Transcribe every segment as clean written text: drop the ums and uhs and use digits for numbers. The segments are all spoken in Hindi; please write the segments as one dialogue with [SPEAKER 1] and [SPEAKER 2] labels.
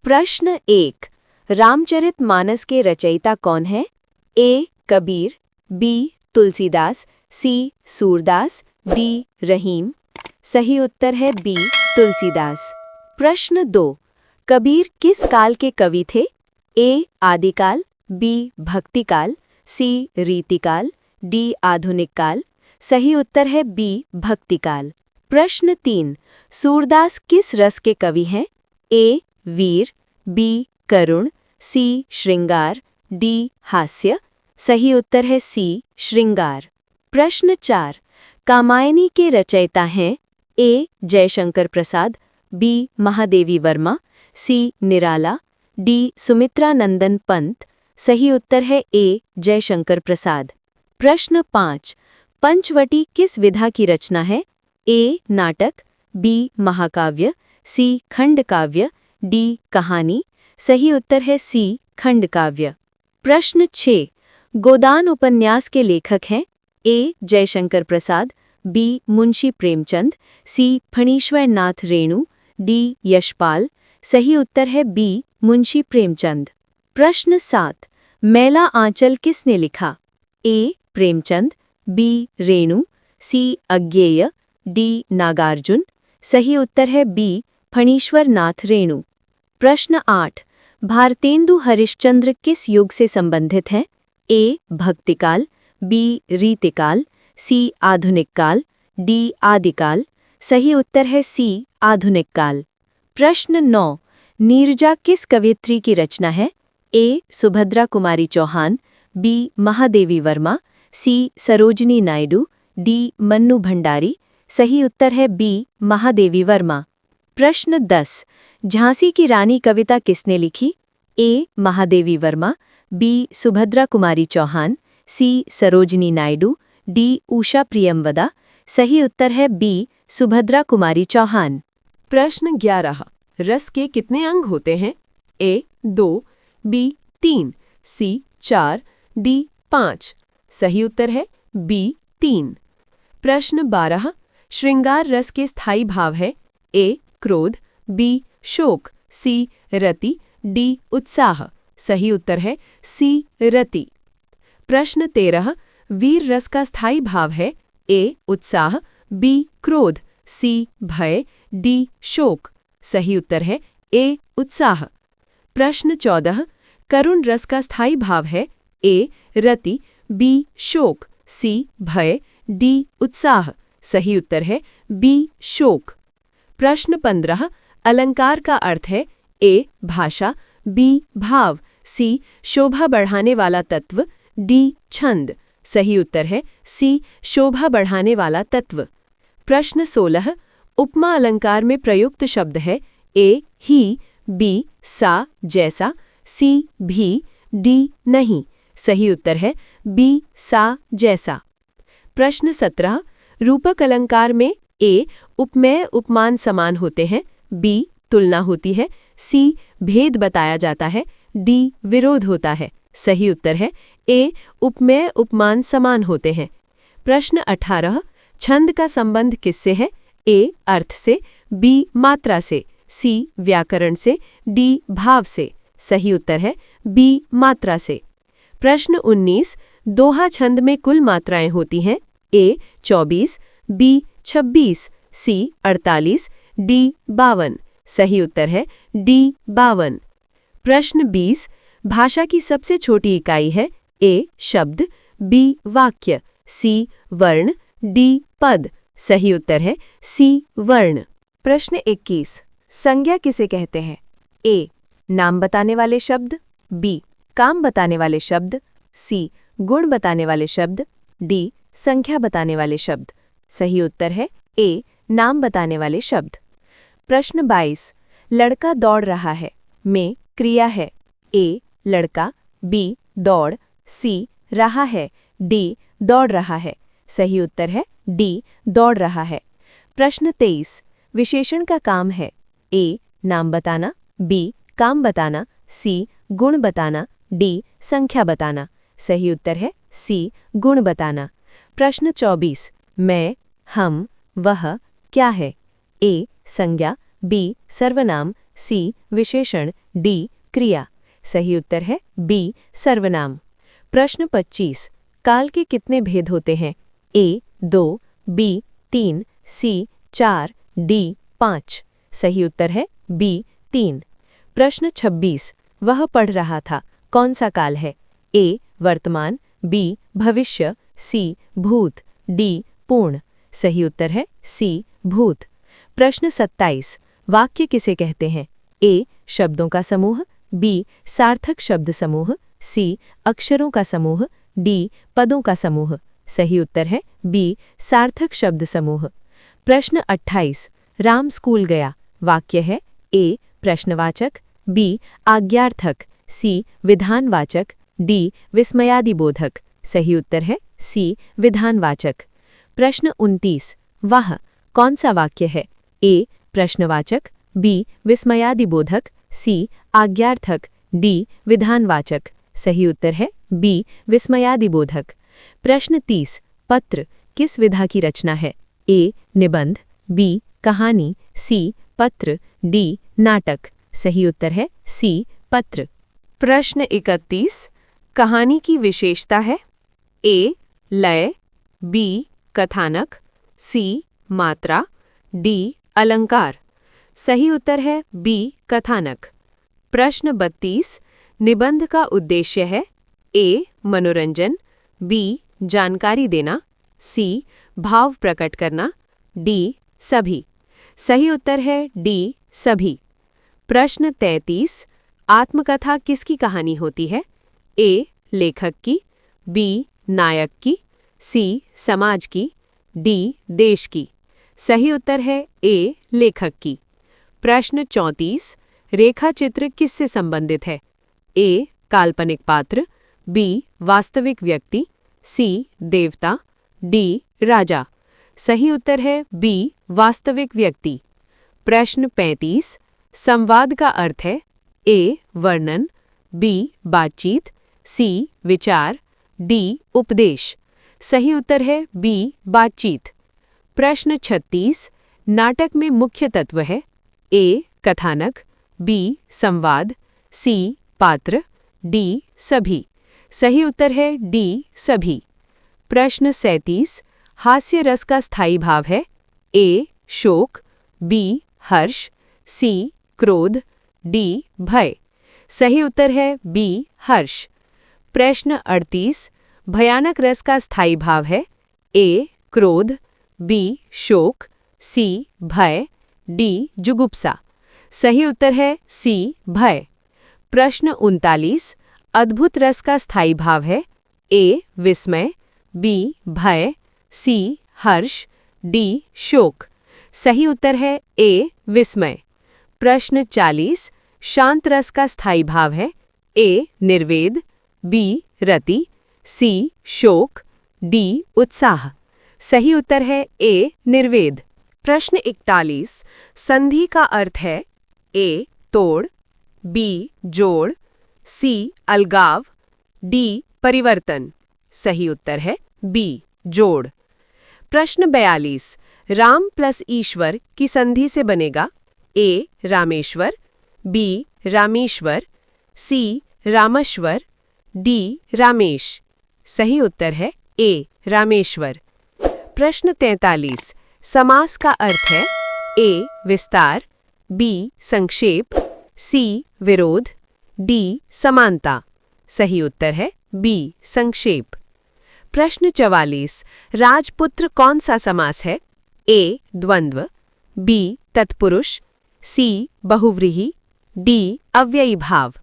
[SPEAKER 1] प्रश्न 1। रामचरितमानस के रचयिता कौन है? ए. कबीर, बी. तुलसीदास, सी. सूरदास, डी. रहीम। सही उत्तर है बी. तुलसीदास। प्रश्न 2। कबीर किस काल के कवि थे? ए. आदिकाल, बी. भक्तिकाल, सी. रीतिकाल, डी. आधुनिक काल। सही उत्तर है बी. भक्तिकाल। प्रश्न 3। सूरदास किस रस के कवि हैं? ए. वीर, बी. करुण, सी. श्रृंगार, डी. हास्य। सही उत्तर है सी. श्रृंगार। प्रश्न 4। कामायनी के रचयिता हैं? ए. जयशंकर प्रसाद, बी. महादेवी वर्मा, सी. निराला, डी. सुमित्रा नंदन पंत। सही उत्तर है ए. जयशंकर प्रसाद। प्रश्न 5। पंचवटी किस विधा की रचना है? ए. नाटक, बी. महाकाव्य, सी. खंडकाव्य, डी. कहानी। सही उत्तर है सी. खंडकाव्य। प्रश्न 6। गोदान उपन्यास के लेखक हैं? ए. जयशंकर प्रसाद, बी. मुंशी प्रेमचंद, सी. फणीश्वर नाथ रेणु, डी. यशपाल। सही उत्तर है बी. मुंशी प्रेमचंद। प्रश्न 7। मैला आंचल किसने लिखा? ए. प्रेमचंद, बी. रेणु, सी. अज्ञेय, डी. नागार्जुन। सही उत्तर है बी. फणीश्वर नाथ रेणु। प्रश्न 8। भारतेंदु हरिश्चंद्र किस युग से संबंधित हैं? ए. भक्तिकाल, बी. रीतिकाल, सी. आधुनिक काल, डी. आदिकाल। सही उत्तर है सी. आधुनिक काल। प्रश्न 9। नीरजा किस कवयित्री की रचना है? ए. सुभद्रा कुमारी चौहान, बी. महादेवी वर्मा, सी. सरोजिनी नायडू, डी. मन्नू भंडारी। सही उत्तर है बी. महादेवी वर्मा। प्रश्न 10। झांसी की रानी कविता किसने लिखी? ए. महादेवी वर्मा, बी. सुभद्रा कुमारी चौहान, सी. सरोजिनी नायडू, डी. उषा प्रियमवदा। सही उत्तर है बी. सुभद्रा कुमारी चौहान। प्रश्न 11। रस के कितने अंग होते हैं? ए. 2, बी. 3, सी. 4, डी. 5। सही उत्तर है बी. 3। प्रश्न 12। श्रृंगार रस के स्थायी भाव है? ए. क्रोध, बी. शोक, सी. रति, डी. उत्साह। सही उत्तर है सी. रति। प्रश्न 13। वीर रस का स्थायी भाव है? ए. उत्साह, बी. क्रोध, सी. भय, डी. शोक। सही उत्तर है ए. उत्साह। प्रश्न 14। करुण रस का स्थायी भाव है? ए. रति, बी. शोक, सी. भय, डी. उत्साह। सही उत्तर है बी. शोक। प्रश्न 15। अलंकार का अर्थ है? ए. भाषा, बी. भाव, सी. शोभा बढ़ाने वाला तत्व, डी. छंद। सही उत्तर है सी. शोभा बढ़ाने वाला तत्व। प्रश्न 16। उपमा अलंकार में प्रयुक्त शब्द है? ए. ही, बी. सा, जैसा, सी. भी, डी. नहीं। सही उत्तर है बी. सा, जैसा। प्रश्न 17। रूपक अलंकार में ए. उपमेय उपमान समान होते हैं, बी. तुलना होती है, सी. भेद बताया जाता है, डी. विरोध होता है। सही उत्तर है ए. उपमेय उपमान समान होते हैं। प्रश्न 18। छंद का संबंध किससे है? ए. अर्थ से, बी. मात्रा से, सी. व्याकरण से, डी. भाव से। सही उत्तर है बी. मात्रा से। प्रश्न 19। दोहा छंद में कुल मात्राएं होती हैं? ए. 24, बी. 26, सी. 48, डी. 52। सही उत्तर है डी. 52। प्रश्न 20। भाषा की सबसे छोटी इकाई है? ए. शब्द, बी. वाक्य, सी. वर्ण, डी. पद। सही उत्तर है सी. वर्ण। प्रश्न 21। संज्ञा किसे कहते हैं? ए. नाम बताने वाले शब्द, बी. काम बताने वाले शब्द, सी. गुण बताने वाले शब्द, डी. संख्या बताने वाले शब्द। सही उत्तर है ए. नाम बताने वाले शब्द। प्रश्न 22। लड़का दौड़ रहा है में क्रिया है? ए. लड़का, बी. दौड़, सी. रहा है, डी. दौड़ रहा है। सही उत्तर है डी. दौड़ रहा है। प्रश्न 23। विशेषण का काम है? ए. नाम बताना, बी. काम बताना, सी. गुण बताना, डी. संख्या बताना। सही उत्तर है सी. गुण बताना। प्रश्न 24। मैं, हम, वह क्या है? ए. संज्ञा, बी. सर्वनाम, सी विशेषण, डी क्रिया। सही उत्तर है बी सर्वनाम। प्रश्न 25। काल के कितने भेद होते हैं? ए 2, बी 3, सी 4, डी 5। सही उत्तर है बी 3। प्रश्न 26। वह पढ़ रहा था, कौन सा काल है? ए वर्तमान, बी भविष्य, सी भूत, डी पूर्ण। सही उत्तर है सी भूत। प्रश्न 27। वाक्य किसे कहते हैं? ए शब्दों का समूह, बी सार्थक शब्द समूह, सी अक्षरों का समूह, डी पदों का समूह। सही उत्तर है बी सार्थक शब्द समूह। प्रश्न 28। राम स्कूल गया। वाक्य है ए प्रश्नवाचक, बी आज्ञार्थक, सी विधानवाचक, डी विस्मयादिबोधक। सही उत्तर है सी विधानवाचक। प्रश्न 29। वाह कौन सा वाक्य है? ए प्रश्नवाचक, बी विस्मयादिबोधक, सी आज्ञार्थक, डी विधानवाचक। सही उत्तर है बी विस्मयादिबोधक। प्रश्न 30। पत्र किस विधा की रचना है? ए निबंध, बी कहानी, सी पत्र, डी नाटक। सही उत्तर है सी पत्र। प्रश्न 31। कहानी की विशेषता है? ए लय, बी कथानक, सी मात्रा, डी अलंकार। सही उत्तर है बी कथानक। प्रश्न 32। निबंध का उद्देश्य है? ए मनोरंजन, बी जानकारी देना, सी भाव प्रकट करना, डी सभी। सही उत्तर है डी सभी। प्रश्न 33। आत्मकथा किसकी कहानी होती है? ए लेखक की, बी नायक की, सी समाज की, डी देश की। सही उत्तर है ए लेखक की। प्रश्न 34। रेखा चित्र किससे संबंधित है? ए काल्पनिक पात्र, बी वास्तविक व्यक्ति, सी देवता, डी राजा। सही उत्तर है बी वास्तविक व्यक्ति। प्रश्न 35। संवाद का अर्थ है? ए वर्णन, बी बातचीत, सी विचार, डी उपदेश। सही उत्तर है बी बातचीत। प्रश्न 36। नाटक में मुख्य तत्व है? ए कथानक, बी संवाद, सी पात्र, डी सभी। सही उत्तर है डी सभी। प्रश्न 37। हास्य रस का स्थायी भाव है? ए शोक, बी हर्ष, सी क्रोध, डी भय। सही उत्तर है बी हर्ष। प्रश्न 38। भयानक रस का स्थायी भाव है? ए क्रोध, बी शोक, सी भय, डी जुगुप्सा। सही उत्तर है सी भय। प्रश्न 39। अद्भुत रस का स्थायी भाव है? ए विस्मय, बी भय, सी हर्ष, डी शोक। सही उत्तर है ए विस्मय। प्रश्न 40। शांत रस का स्थायी भाव है? ए निर्वेद, बी रति, सी शोक, डी उत्साह। सही उत्तर है ए निर्वेद। प्रश्न 41। संधि का अर्थ है? ए तोड़, बी जोड़, सी अलगाव, डी परिवर्तन। सही उत्तर है बी जोड़। प्रश्न 42। राम प्लस ईश्वर की संधि से बनेगा? ए रामेश्वर, बी रामेश्वर, सी रामेश्वर, डी रामेश। सही उत्तर है ए रामेश्वर। प्रश्न 43। समास का अर्थ है? ए विस्तार, बी संक्षेप, सी विरोध, डी समानता। सही उत्तर है बी संक्षेप। प्रश्न 44। राजपुत्र कौन सा समास है? ए द्वंद्व, बी तत्पुरुष, सी बहुव्रीहि, डी अव्ययी भाव।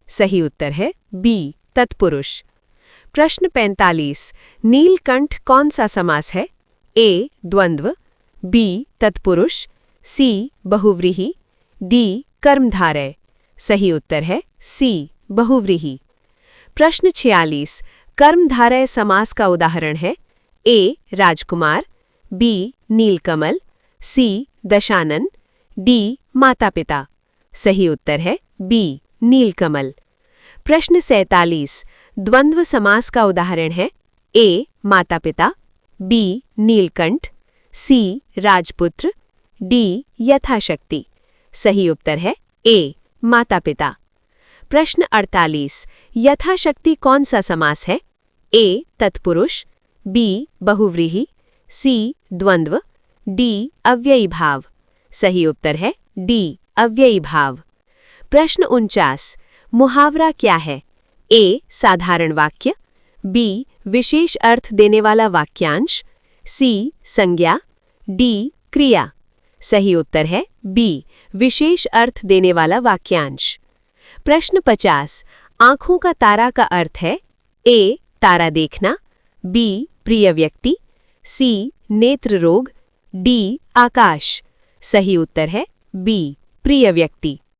[SPEAKER 1] सही उत्तर है बी तत्पुरुष। प्रश्न 45। नीलकंठ कौन सा समास है? ए द्वंद्व, बी तत्पुरुष, सी बहुव्रीहि, डी कर्मधारय। सही उत्तर है सी बहुव्रीहि। प्रश्न 46। कर्मधारय समास का उदाहरण है? ए राजकुमार, बी नीलकमल, सी दशानन, डी माता पिता। सही उत्तर है बी नीलकमल। प्रश्न 47। द्वंद्व समास का उदाहरण है? ए माता पिता, बी नीलकंठ, सी राजपुत्र, डी यथाशक्ति। सही उत्तर है ए माता पिता। प्रश्न 48 यथाशक्ति कौन सा समास है? ए तत्पुरुष, बी बहुव्रीहि, सी द्वंद्व, डी अव्ययी भाव। सही उत्तर है डी अव्ययी भाव। प्रश्न 49 मुहावरा क्या है? ए साधारण वाक्य, बी विशेष अर्थ देने वाला वाक्यांश, सी संज्ञा, डी क्रिया। सही उत्तर है बी विशेष अर्थ देने वाला वाक्यांश। प्रश्न 50 आंखों का तारा का अर्थ है? ए तारा देखना, बी प्रिय व्यक्ति, सी नेत्र रोग, डी आकाश। सही उत्तर है बी प्रिय व्यक्ति।